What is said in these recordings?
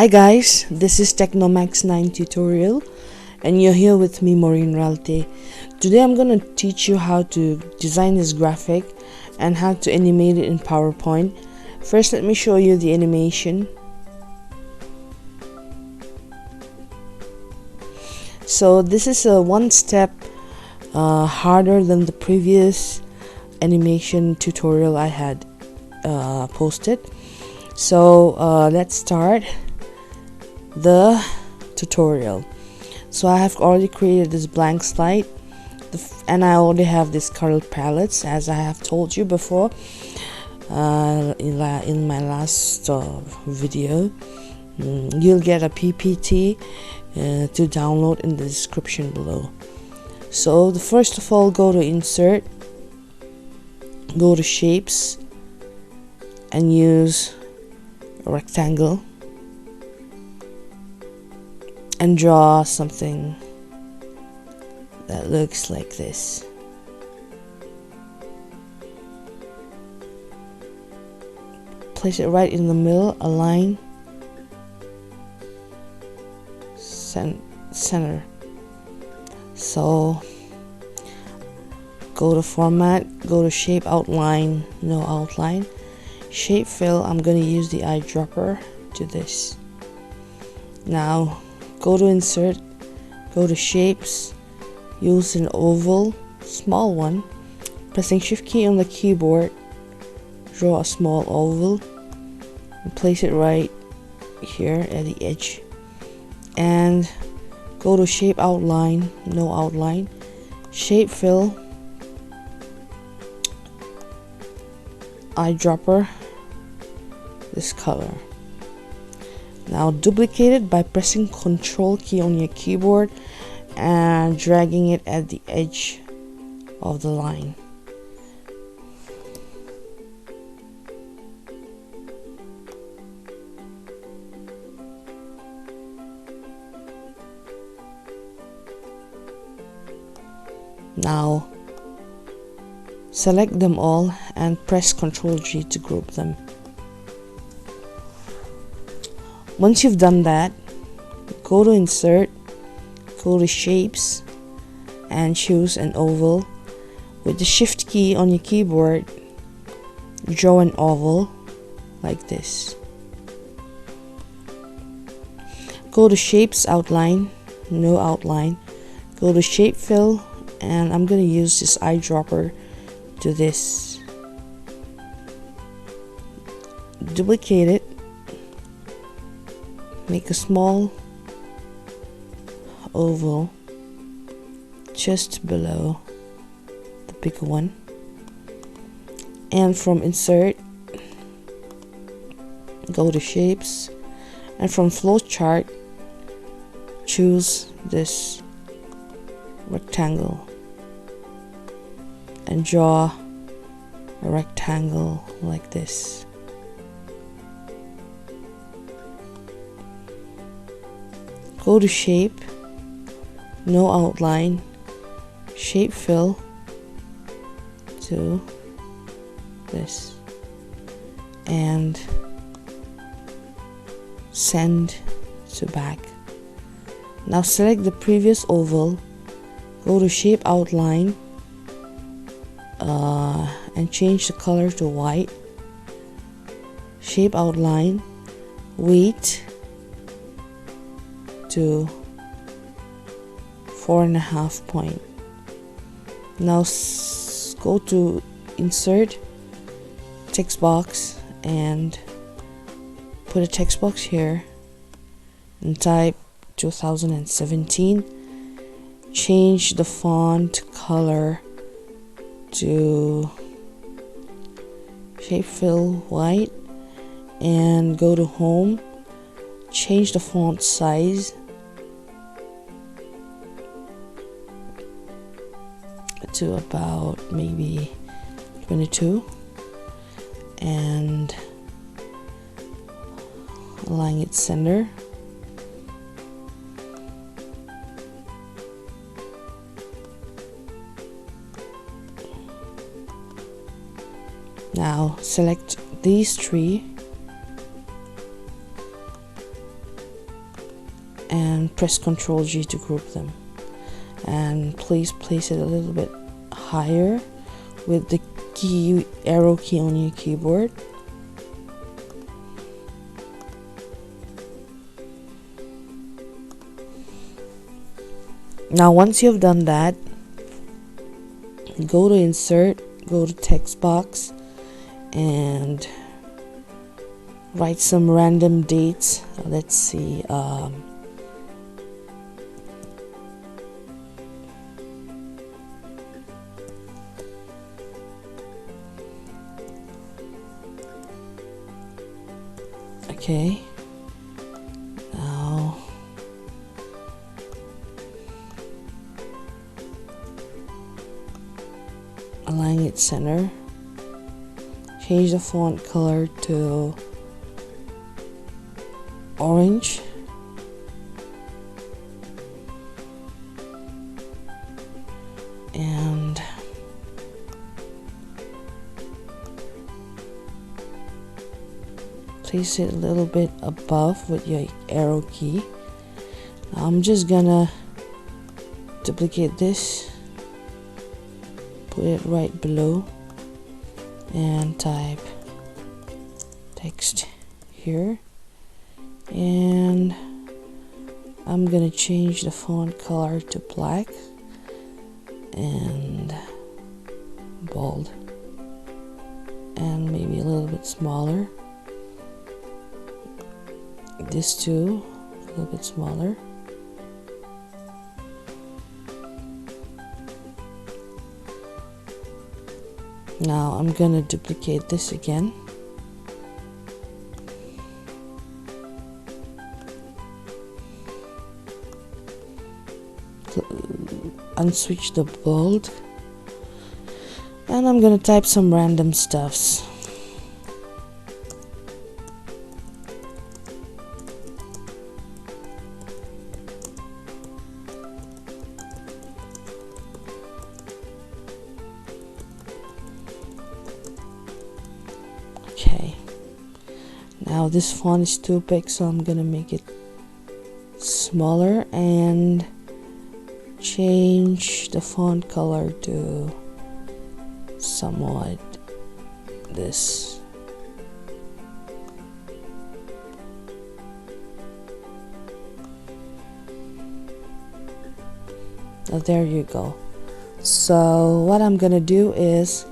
Hi guys, this is Technomax9 tutorial and you're here with me, Maureen Ralte. Today I'm gonna teach you how to design this graphic and how to animate it in PowerPoint. First, let me show you the animation. So this is a one step harder than the previous animation tutorial I had posted. So let's start the tutorial. So I have already created this blank slide and I already have these color palettes, as I have told you before in my last video. You'll get a PPT to download in the description below. So first of all, go to insert, go to shapes and use a rectangle and draw something that looks like this. Place it right in the middle, align, center. So go to format, go to shape, outline, no outline, shape fill. I'm going to use the eyedropper to this. Now go to insert, go to shapes, use an oval, small one, pressing shift key on the keyboard, draw a small oval and place it right here at the edge, and go to shape, outline, no outline, shape fill, eyedropper, this color. Now duplicate it by pressing Control key on your keyboard and dragging it at the edge of the line. Now select them all and press Ctrl G to group them. Once you've done that, go to insert, go to shapes and choose an oval. With the shift key on your keyboard, draw an oval like this. Go to shapes, outline, no outline, go to shape fill, and I'm going to use this eyedropper to this. Duplicate it, make a small oval just below the bigger one, and from insert, go to shapes, and from flowchart, choose this rectangle and draw a rectangle like this. Go to shape, no outline, shape fill to this and send to back. Now select the previous oval, go to shape, outline, and change the color to white, shape, outline, weight to 4.5 point. Now go to insert, text box, and put a text box here and type 2017. Change the font color to shape fill white and go to home, change the font size to about maybe 22 and align it center. Now select these three and press Ctrl G to group them. And please place it a little bit higher with the arrow key on your keyboard. Now once you've done that, go to insert, go to text box, and write some random dates. Let's see, okay, now align it center, change the font color to orange, and place it a little bit above with your arrow key. Now I'm just gonna duplicate this, put it right below, and type text here, and I'm gonna change the font color to black and bold, and maybe a little bit smaller. This too, a little bit smaller. Now I'm gonna duplicate this again. Unswitch the bold, and I'm gonna type some random stuffs. Okay, now this font is too big, so I'm gonna make it smaller and change the font color to somewhat this. Now there you go. So what I'm gonna do is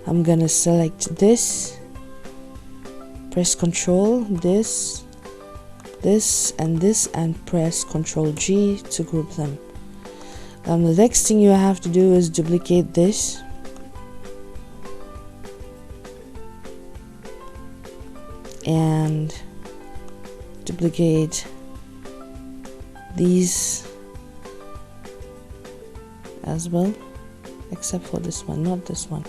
I'm gonna select this, press Ctrl, this, and this, and press Ctrl G to group them. The next thing you have to do is duplicate this, and duplicate these as well, except for this one, not this one.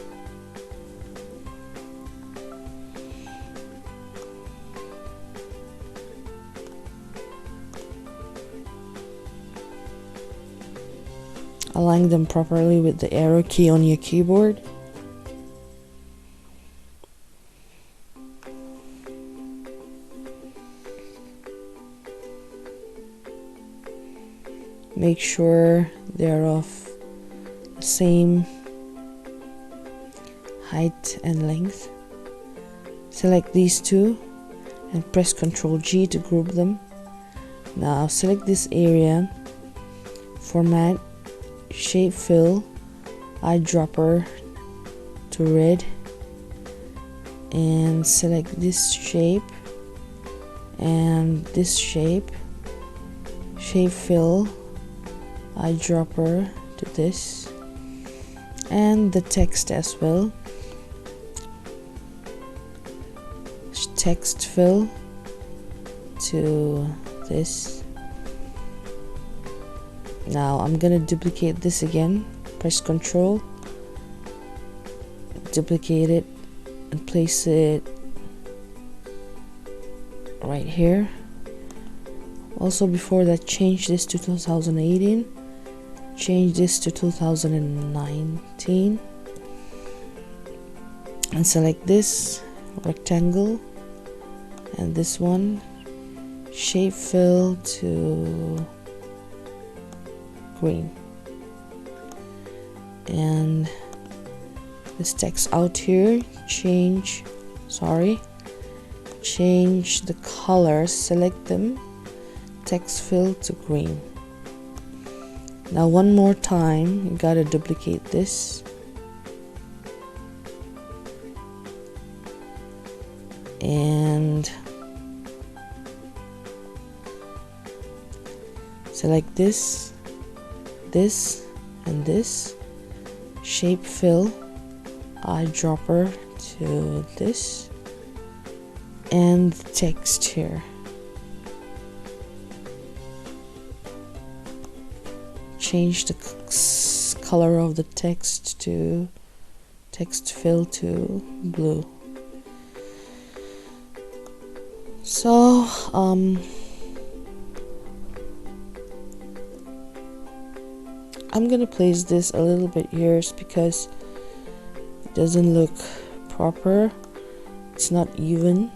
Align them properly with the arrow key on your keyboard. Make sure they're of the same height and length. Select these two and press Ctrl G to group them. Now select this area, format, shape fill, eyedropper to red, and select this shape and this shape, shape fill, eyedropper to this, and the text as well, text fill to this. Now I'm gonna duplicate this again, press Ctrl, duplicate it, and place it right here. Also before that, change this to 2018, change this to 2019, and select this rectangle and this one, shape fill to green, and this text out here, change the colors, select them, text fill to green. Now one more time, you gotta duplicate this and select this, and this, shape fill, eyedropper to this, and text here. Change the color of the text to text fill to blue. So I'm gonna place this a little bit here because it doesn't look proper, it's not even.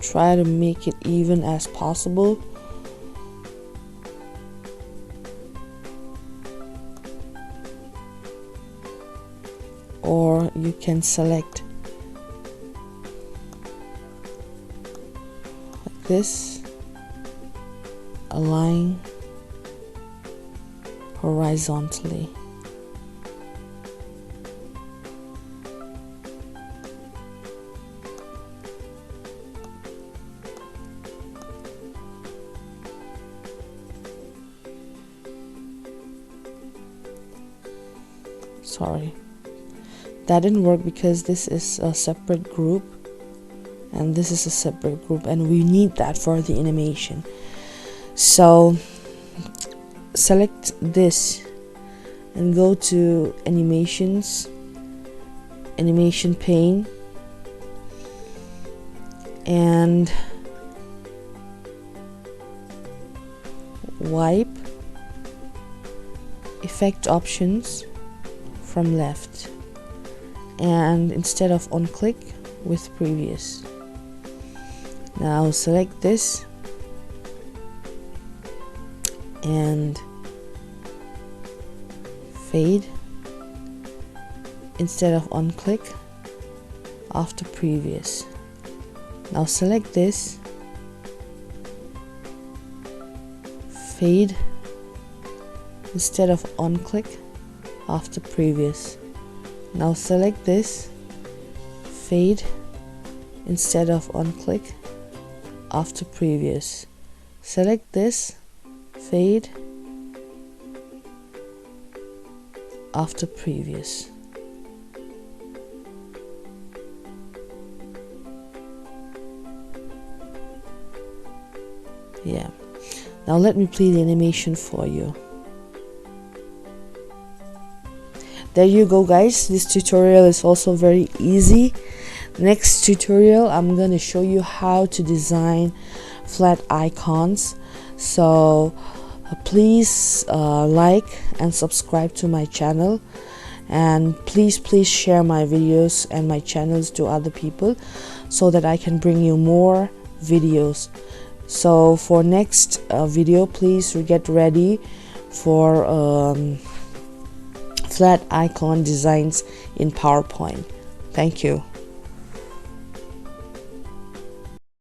Try to make it even as possible. Or you can select like this, align horizontally. Sorry, that didn't work because this is a separate group and this is a separate group, and we need that for the animation. So select this and go to animations, animation pane, and wipe effect options from left, and instead of on click, with previous. Now select this and fade instead of on click, after previous. Now select this, fade instead of on click, after previous. Now select this, fade instead of on click, after previous. Select this, fade after previous. Yeah. Now let me play the animation for you. There you go, guys. This tutorial is also very easy. Next tutorial, I'm going to show you how to design flat icons. So please like and subscribe to my channel, and please share my videos and my channels to other people so that I can bring you more videos. So for next video, please get ready for flat icon designs in PowerPoint. Thank you.